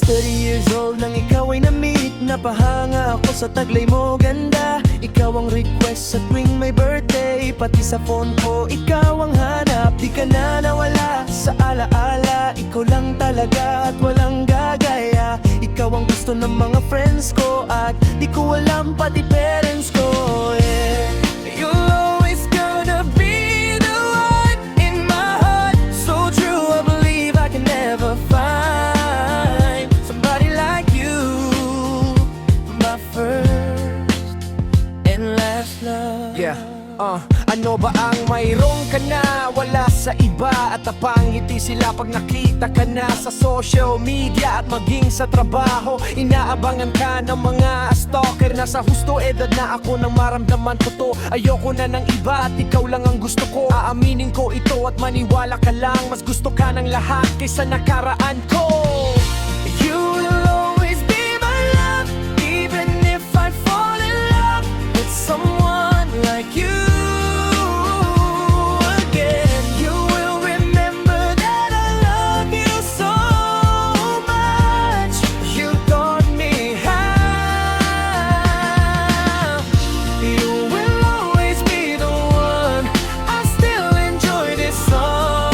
30 years old nang ikaw ay na-meet. Napahanga ako sa taglay mo ganda. Ikaw ang request sa tuwing may birthday. Pati sa phone ko, ikaw ang hanap. Di ka na nawala sa alaala. Ikaw lang talaga at walang gagaya. Ikaw ang gusto ng mga friends ko. At di ko alam pati parents ko, yeah. You'll always gonna be the one in my heart. So true, I believe I can never find somebody like you. My first and last love. Yeah, ano ba ang mayroon ka na wala sa iba? At napangiti sila pag nakita ka na sa social media at maging sa trabaho. Inaabangan ka ng mga stalker na sa husto edad na ako nang maramdaman ko to. Ayoko na ng iba at ikaw lang ang gusto ko. Aaminin ko ito at maniwala ka lang. Mas gusto ka ng lahat kaysa nakaraan ko. You will always be my love, even if I fall in love with someone like you. Again, you will remember that I love you so much. You taught me how. You will always be the one. I still enjoy this song.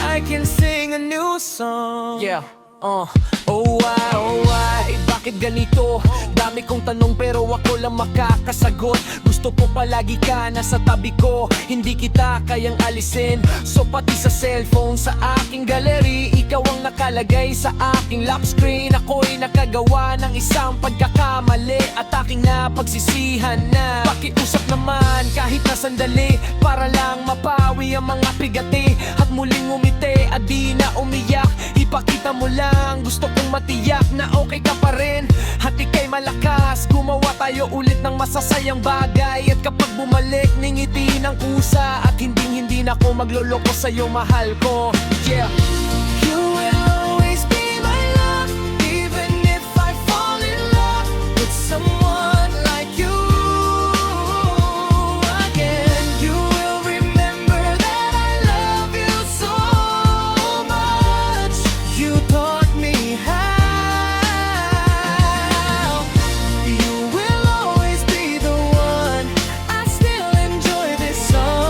I can sing a new song. Yeah, oh why, bakit ganito? Dami kong tanong pero ako lang makakasagot. Gusto ko palagi ka nasa tabi ko, hindi kita kayang alisin. So pati sa cellphone sa aking gallery, ikaw ang nakalagay sa aking lock screen. Ako'y nakagawa ng isang pagkakamali at aking napagsisihan na. Pakiusap naman kahit na sandali, para lang mapawi ang mga pigati at muling umiti at di na umiyak. Ipakita mo lang, gusto kong matiyak na okay ka pa rin at ika'y malakas. Gumawa tayo ulit ng masasayang bagay. At kapag bumalik, ningiti ng kusa. At hindi na ako magloloko sa'yo, mahal ko. Yeah. You will always be my love, even if I fall in love with someone like you. Again, you will remember that I love you so much. You taught me how. You will always be the one. I still enjoy this song.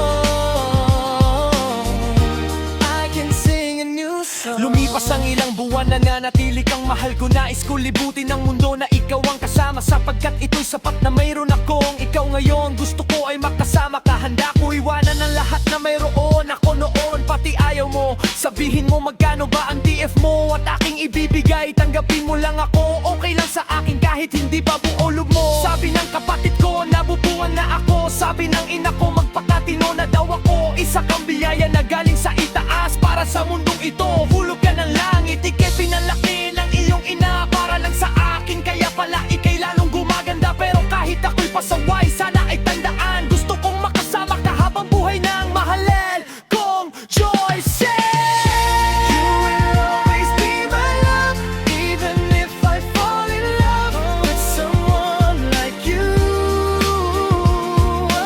I can sing a new song. Lumipas ang ilang buwan, nananatili kang mahal ko. Nais ko libutin ang mundo na ikaw ang kasama, sapagkat ito'y sapat na mayroon akong ikaw ngayon. Gusto ko ay makasama ka, handa ko iwanan ang lahat na mayroon ako noon. Pati ayaw mo, sabihin mo magkano ba ang TF mo at aking ibibigay. Tanggapin mo lang ako, okay lang sa akin kahit hindi pa buo loob mo. Sabi ng kapatid ko, nabubuan na ako. Sabi ng ina ko, magpakatino na daw ako. Isa kang biyaya na galing sa itaas para sa mundong ito. Hulog ka ng langit, ika'y pinalaki ng iyong ina para lang sa akin. Kaya pala ika'y lalong gumaganda. Pero kahit ako'y pasaway, sana ay tandaan, gusto kong makasama ka habang buhay ng mahalin kong Joyce. You will always be my love, even if I fall in love with someone like you.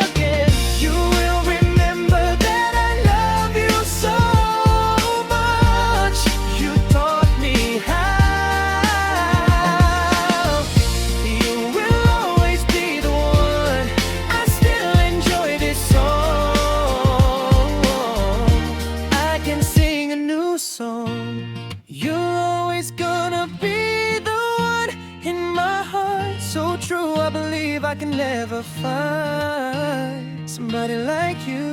Again, you will remember that I love you so much. You taught me how. You will always be the one. I still enjoy this song. I can sing a new song. You're always gonna be the one in my heart. So true, I believe I can never find somebody like you.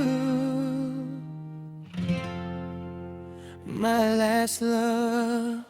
My last love.